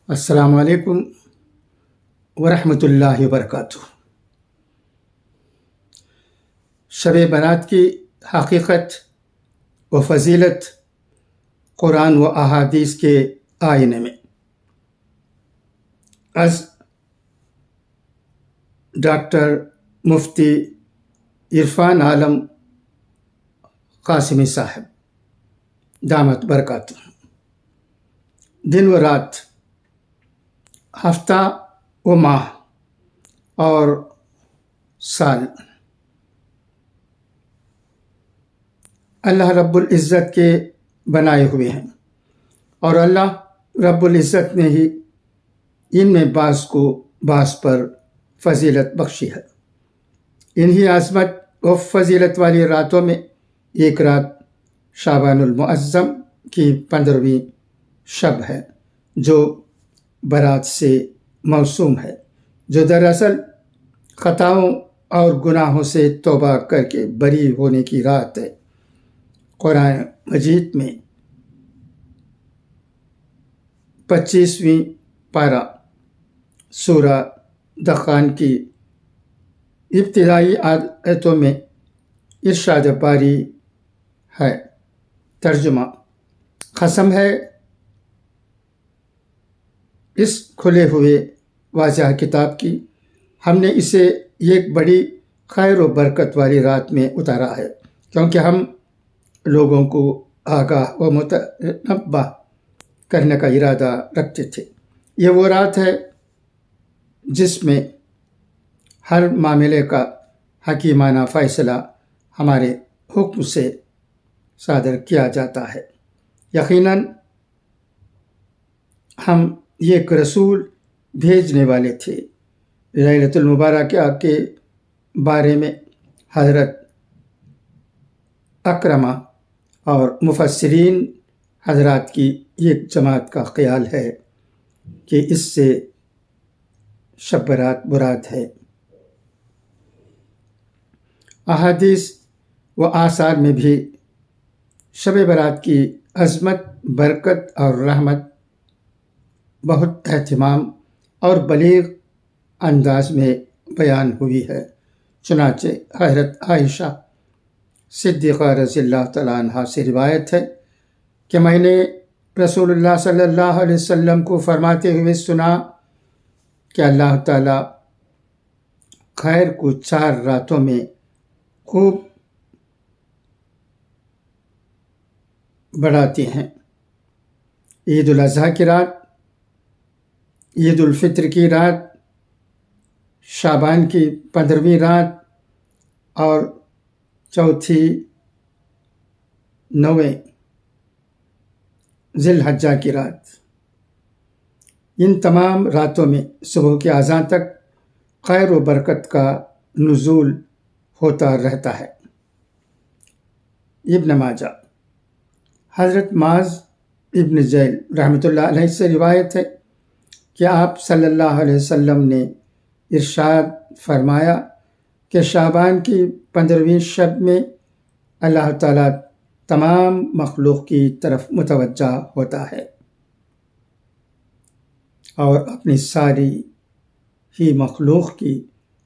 السلام علیکم ورحمۃ اللہ وبرکاتہ۔ شب برات کی حقیقت و فضیلت قرآن و احادیث کے آئینے میں، از ڈاکٹر مفتی عرفان عالم قاسمی صاحب دامت برکاتہ۔ دن و رات، ہفتہ و ماہ اور سال اللہ رب العزت کے بنائے ہوئے ہیں، اور اللہ رب العزت نے ہی ان میں بعض کو بعض پر فضیلت بخشی ہے۔ انہی عظمت و فضیلت والی راتوں میں ایک رات شعبان المعظم کی 15ویں شب ہے، جو برات سے موسوم ہے، جو دراصل خطاؤں اور گناہوں سے توبہ کر کے بری ہونے کی رات ہے۔ قرآن مجید میں 25ویں پارہ سورہ دخان کی ابتدائی آیتوں میں ارشاد باری ہے۔ ترجمہ: قسم ہے اس کھلے ہوئے واضح کتاب کی، ہم نے اسے ایک بڑی خیر و برکت والی رات میں اتارا ہے، کیونکہ ہم لوگوں کو آگاہ و متنبہ کرنے کا ارادہ رکھتے تھے۔ یہ وہ رات ہے جس میں ہر معاملے کا حکیمانہ فیصلہ ہمارے حکم سے صادر کیا جاتا ہے۔ یقیناً ہم ایک رسول بھیجنے والے تھے۔ لیلۃ المبارکہ کے بارے میں حضرت اکرمہ اور مفسرین حضرات کی ایک جماعت کا خیال ہے کہ اس سے شب برات مراد ہے۔ احادیث و آثار میں بھی شب برات کی عظمت، برکت اور رحمت بہت اہتمام اور بلیغ انداز میں بیان ہوئی ہے۔ چنانچہ حضرت عائشہ صدیقہ رضی اللہ تعالیٰ عنہ سے روایت ہے کہ میں نے رسول اللہ صلی اللہ علیہ وسلم کو فرماتے ہوئے سنا کہ اللہ تعالیٰ خیر کو 4 راتوں میں خوب بڑھاتے ہیں: عید الاضحیٰ کی رات، عید الفطر کی رات، شعبان کی 15ویں رات اور چوتھی 9ویں ذی الحجہ کی رات۔ ان تمام راتوں میں صبح کے اذان تک خیر و برکت کا نزول ہوتا رہتا ہے۔ ابن ماجہ، حضرت معاذ ابن جبل رحمۃ اللہ علیہ سے روایت ہے کہ آپ صلی اللہ علیہ وسلم نے ارشاد فرمایا کہ شعبان کی 15ویں شب میں اللہ تعالیٰ تمام مخلوق کی طرف متوجہ ہوتا ہے اور اپنی ساری ہی مخلوق کی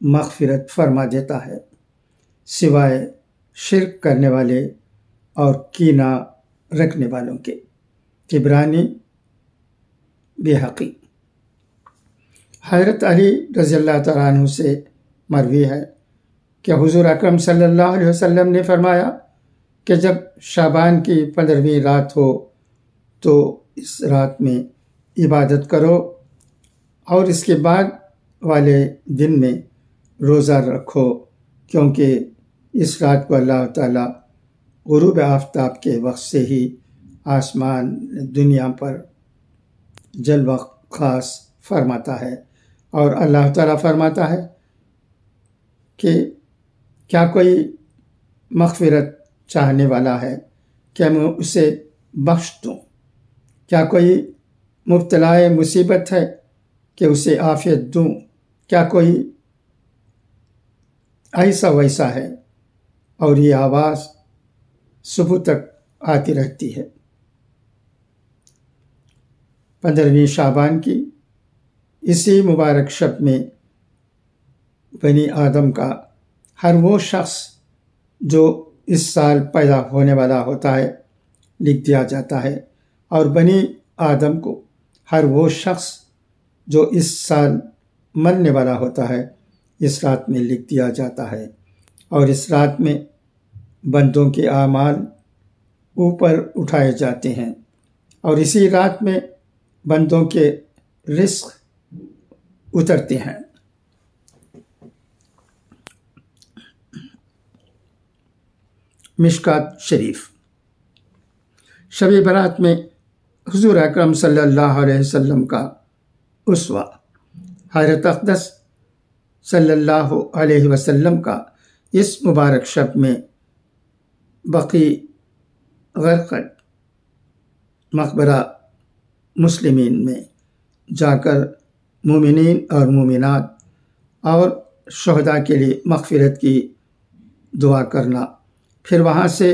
مغفرت فرما دیتا ہے، سوائے شرک کرنے والے اور کینہ رکھنے والوں کے۔ طبرانی بیہقی۔ حضرت علی رضی اللہ تعالیٰ عنہ سے مروی ہے کہ حضور اکرم صلی اللہ علیہ وسلم نے فرمایا کہ جب شعبان کی 15ویں رات ہو تو اس رات میں عبادت کرو اور اس کے بعد والے دن میں روزہ رکھو، کیونکہ اس رات کو اللہ تعالیٰ غروب آفتاب کے وقت سے ہی آسمان دنیا پر جلوہ خاص فرماتا ہے، اور اللہ تعالیٰ فرماتا ہے کہ کیا کوئی مغفرت چاہنے والا ہے کہ میں اسے بخش دوں؟ کیا کوئی مبتلا مصیبت ہے کہ اسے عافیت دوں؟ کیا کوئی ایسا ویسا ہے؟ اور یہ آواز صبح تک آتی رہتی ہے۔ 15ویں شعبان کی اسی مبارک شب میں بنی آدم کا ہر وہ شخص جو اس سال پیدا ہونے والا ہوتا ہے لکھ دیا جاتا ہے، اور بنی آدم کو ہر وہ شخص جو اس سال مرنے والا ہوتا ہے اس رات میں لکھ دیا جاتا ہے، اور اس رات میں بندوں کے اعمال اوپر اٹھائے جاتے ہیں، اور اسی رات میں بندوں کے رزق اترتے ہیں۔ مشکات شریف۔ شب برات میں حضور اکرم صلی اللہ علیہ وسلم کا اسوہ حضرت اقدس صلی اللہ علیہ وسلم کا اس مبارک شب میں بقیع غرقد مقبرہ مسلمین میں جا کر مومنین اور مومنات اور شہداء کے لیے مغفرت کی دعا کرنا، پھر وہاں سے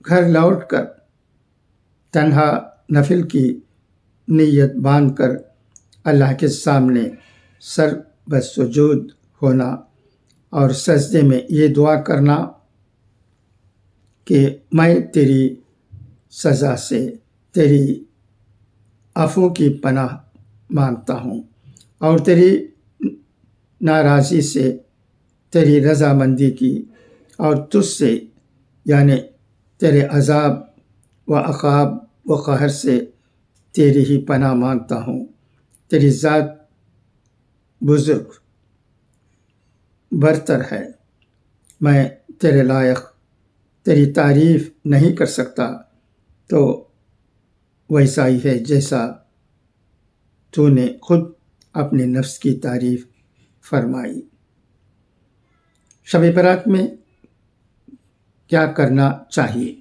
گھر لوٹ کر تنہا نفل کی نیت باندھ کر اللہ کے سامنے سر بسجود ہونا اور سجدے میں یہ دعا کرنا کہ میں تیری سزا سے، تیری عفو کی پناہ مانگتا ہوں، اور تیری ناراضی سے، تیری رضامندی کی، اور تجھ سے یعنی تیرے عذاب و عقاب و قہر سے تیری ہی پناہ مانگتا ہوں۔ تیری ذات بزرگ برتر ہے، میں تیرے لائق تیری تعریف نہیں کر سکتا، تو ویسا ہی ہے جیسا تو نے خود اپنے نفس کی تعریف فرمائی۔ شب برات میں کیا کرنا چاہیے؟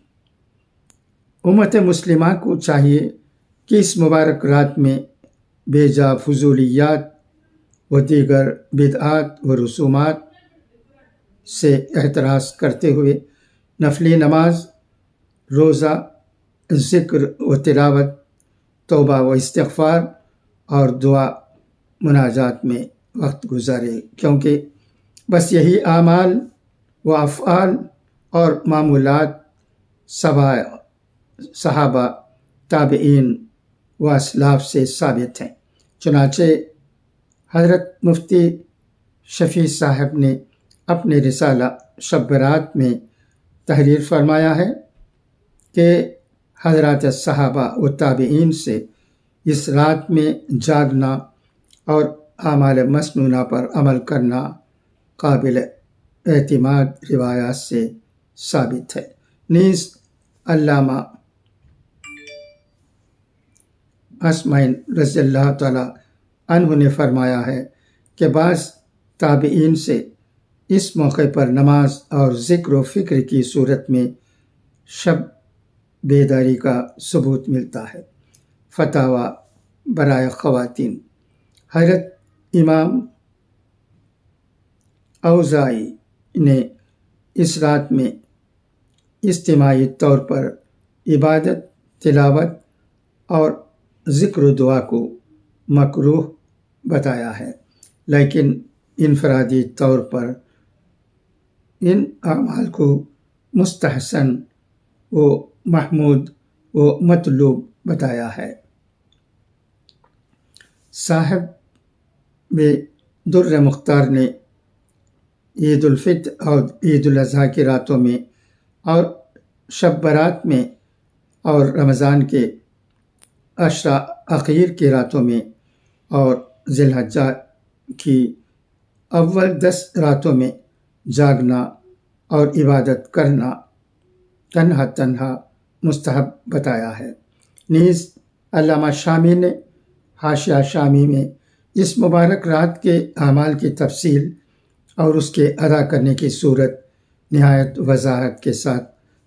امت مسلمہ کو چاہیے کہ اس مبارک رات میں بے جا فضولیات و دیگر بدعات و رسومات سے احتراز کرتے ہوئے نفلی نماز، روزہ، ذکر و تلاوت، توبہ و استغفار اور دعا مناجات میں وقت گزارے، کیونکہ بس یہی اعمال و افعال اور معمولات صحابہ، تابعین و اسلاف سے ثابت ہیں۔ چنانچہ حضرت مفتی شفیع صاحب نے اپنے رسالہ شب برات میں تحریر فرمایا ہے کہ حضرات صحابہ و تابعین سے اس رات میں جاگنا اور اعمال مسنونہ پر عمل کرنا قابل اعتماد روایات سے ثابت ہے۔ نیز علامہ اسمعین رضی اللہ تعالیٰ عنہ نے فرمایا ہے کہ بعض تابعین سے اس موقع پر نماز اور ذکر و فکر کی صورت میں شب بیداری کا ثبوت ملتا ہے۔ فتاوی برائے خواتین۔ حضرت امام اوزاعی نے اس رات میں اجتماعی طور پر عبادت، تلاوت اور ذکر و دعا کو مکروہ بتایا ہے، لیکن انفرادی طور پر ان اعمال کو مستحسن و محمود و مطلوب بتایا ہے۔ صاحب در مختار نے عید الفطر اور عید الاضحیٰ کی راتوں میں اور شب برات میں اور رمضان کے عشرہ اخیر کی راتوں میں اور ذی الحجہ کی اول 10 راتوں میں جاگنا اور عبادت کرنا تنہا مستحب بتایا ہے۔ نیز علامہ شامی نے حاشیہ شامی میں اس مبارک رات کے اعمال کی تفصیل اور اس کے ادا کرنے کی صورت نہایت وضاحت کے ساتھ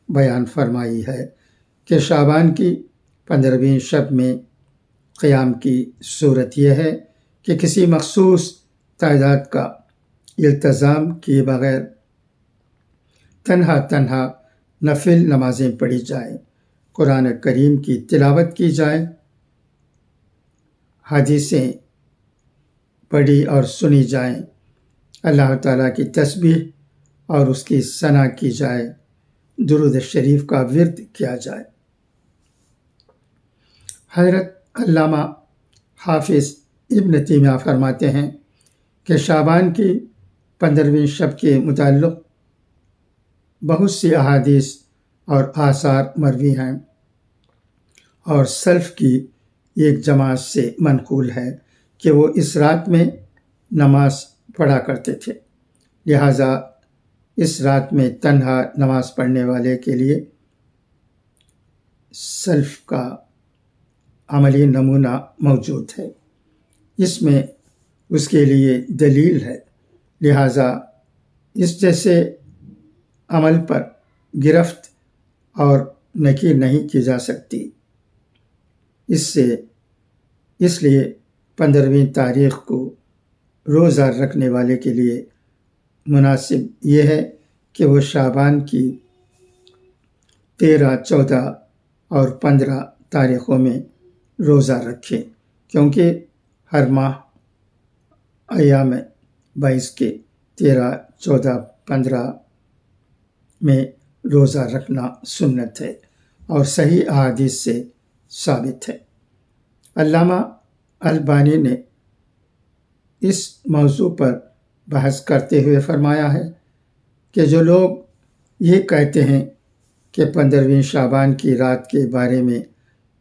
بیان فرمائی ہے کہ شعبان کی 15ویں شب میں قیام کی صورت یہ ہے کہ کسی مخصوص تعداد کا التزام کیے بغیر تنہا نفل نمازیں پڑھی جائیں، قرآن کریم کی تلاوت کی جائے، حدیثیں پڑھی اور سنی جائیں، اللہ تعالیٰ کی تسبیح اور اس کی ثنا کی جائے، درود شریف کا ورد کیا جائے۔ حضرت علامہ حافظ ابن تیمیہ فرماتے ہیں کہ شعبان کی 15ویں شب کے متعلق بہت سی احادیث اور آثار مروی ہیں، اور سلف کی ایک جماعت سے منقول ہے کہ وہ اس رات میں نماز پڑھا کرتے تھے، لہٰذا اس رات میں تنہا نماز پڑھنے والے کے لیے سلف کا عملی نمونہ موجود ہے، اس میں اس کے لیے دلیل ہے، لہٰذا اس جیسے عمل پر گرفت اور نکیر نہیں کی جا سکتی۔ اس لیے 15ویں تاریخ کو روزہ رکھنے والے کے لیے مناسب یہ ہے کہ وہ شعبان کی 13، 14 اور 15 تاریخوں میں روزہ رکھے، کیونکہ ہر ماہ ایام 22 کے 13، 14، 15 میں روزہ رکھنا سنت ہے اور صحیح احادیث سے ثابت ہے۔ علامہ البانی نے اس موضوع پر بحث کرتے ہوئے فرمایا ہے کہ جو لوگ یہ کہتے ہیں کہ 15ویں شعبان کی رات کے بارے میں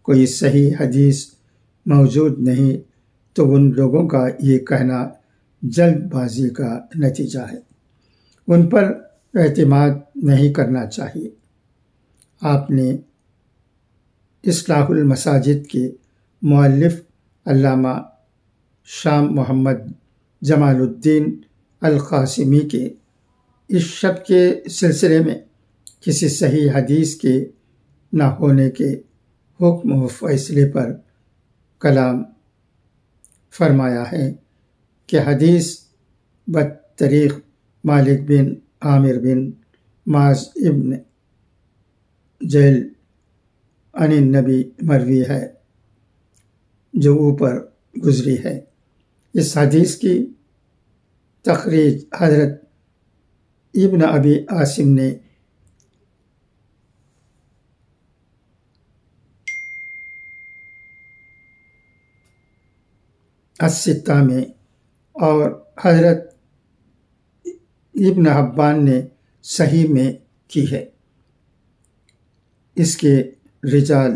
کوئی صحیح حدیث موجود نہیں، تو ان لوگوں کا یہ کہنا جلد بازی کا نتیجہ ہے، ان پر اعتماد نہیں کرنا چاہیے۔ آپ نے اصلاح المساجد کے مؤلف علامہ شام محمد جمال الدین القاسمی کے اس شب کے سلسلے میں کسی صحیح حدیث کے نہ ہونے کے حکم و فیصلے پر کلام فرمایا ہے کہ حدیث بطریق مالک بن عامر بن معاذ ابن جیل عن النبی مروی ہے، جو اوپر گزری ہے۔ اس حدیث کی تخریج حضرت ابن ابی عاصم نے الستہ میں اور حضرت ابن حبان نے صحیح میں کی ہے۔ اس کے رجال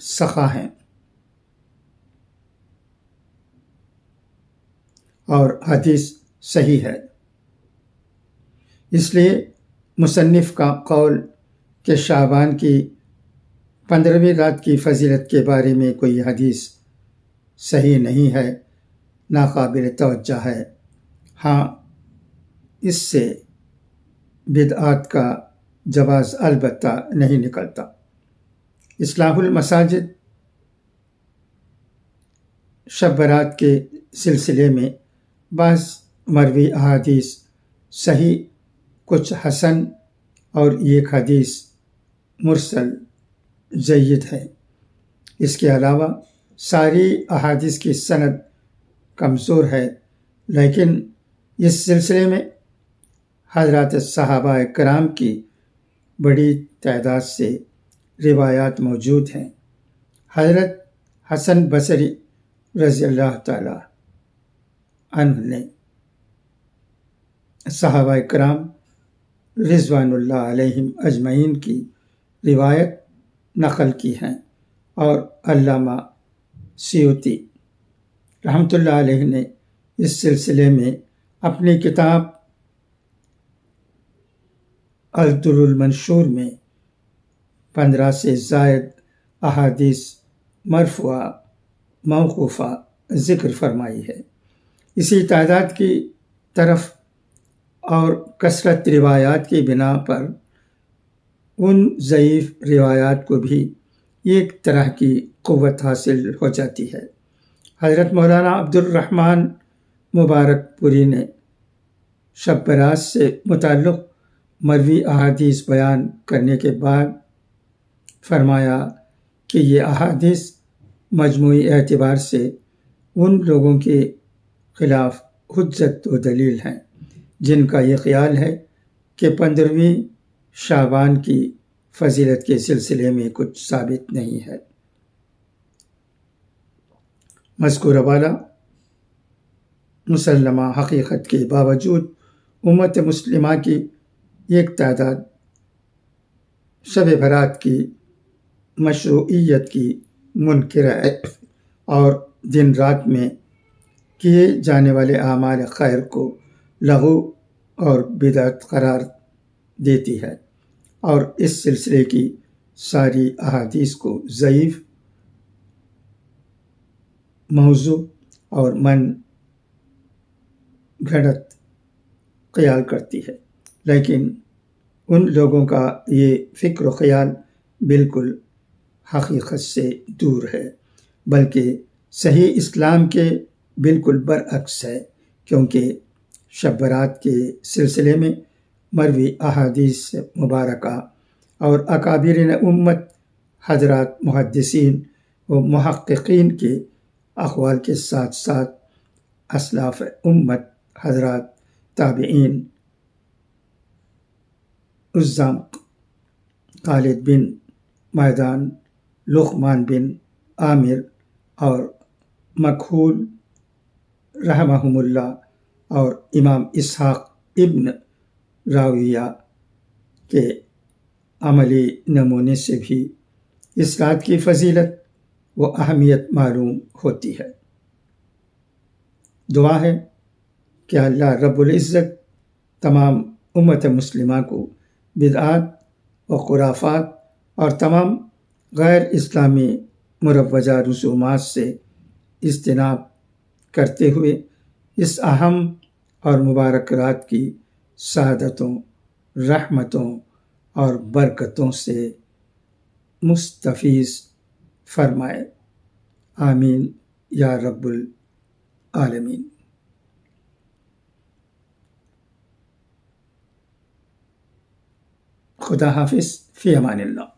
ثقہ ہیں اور حدیث صحیح ہے، اس لیے مصنف کا قول کہ شعبان کی 15ویں رات کی فضیلت کے بارے میں کوئی حدیث صحیح نہیں ہے ناقابل توجہ ہے۔ ہاں، اس سے بدعات کا جواز البتہ نہیں نکلتا۔ اصلاح المساجد شب برات کے سلسلے میں بعض مروی احادیث صحیح، کچھ حسن اور ایک حدیث مرسل جید ہے۔ اس کے علاوہ ساری احادیث کی سند کمزور ہے، لیکن اس سلسلے میں حضرات صحابہ کرام کی بڑی تعداد سے روایات موجود ہیں۔ حضرت حسن بصری رضی اللہ تعالی عنہ نے صحابہ کرام رضوان اللہ علیہم اجمعین کی روایت نقل کی ہیں، اور علامہ سیوطی رحمۃ اللہ علیہ نے اس سلسلے میں اپنی کتاب الدر المنشور میں 15 سے زائد احادیث مرفوعہ موقوفہ ذکر فرمائی ہے۔ اسی تعداد کی طرف اور کثرت روایات کی بنا پر ان ضعیف روایات کو بھی ایک طرح کی قوت حاصل ہو جاتی ہے۔ حضرت مولانا عبد الرحمن مبارک پوری نے شب برات سے متعلق مروی احادیث بیان کرنے کے بعد فرمایا کہ یہ احادیث مجموعی اعتبار سے ان لوگوں کے خلاف حجت و دلیل ہیں جن کا یہ خیال ہے کہ 15ویں شعبان کی فضیلت کے سلسلے میں کچھ ثابت نہیں ہے۔ مذکورہ والا مسلمہ حقیقت کے باوجود امت مسلمہ کی ایک تعداد شب برات کی مشروعیت کی منکر ہے اور دن رات میں کیے جانے والے اعمال خیر کو لغو اور بدعت قرار دیتی ہے، اور اس سلسلے کی ساری احادیث کو ضعیف، موضوع اور من گھڑت خیال کرتی ہے۔ لیکن ان لوگوں کا یہ فکر و خیال بالکل حقیقت سے دور ہے، بلکہ صحیح اسلام کے بالکل برعکس ہے، کیونکہ شب برات کے سلسلے میں مروی احادیث مبارکہ اور اکابرین امت حضرات محدثین و محققین کے اقوال کے ساتھ ساتھ اسلاف امت حضرات تابعین، عظام خالد بن معدان، لقمان بن عامر اور مکحول رحمہم اللہ، اور امام اسحاق ابن راویہ کے عملی نمونے سے بھی اس رات کی فضیلت و اہمیت معلوم ہوتی ہے۔ دعا ہے کہ اللہ رب العزت تمام امت مسلمہ کو بدعات و خرافات اور تمام غیر اسلامی مروجہ رسومات سے اجتناب کرتے ہوئے اس اہم اور مبارک رات کی سعادتوں، رحمتوں اور برکتوں سے مستفیض فرمائے۔ آمین یا رب العالمین۔ خدا حافظ، فی امان اللہ۔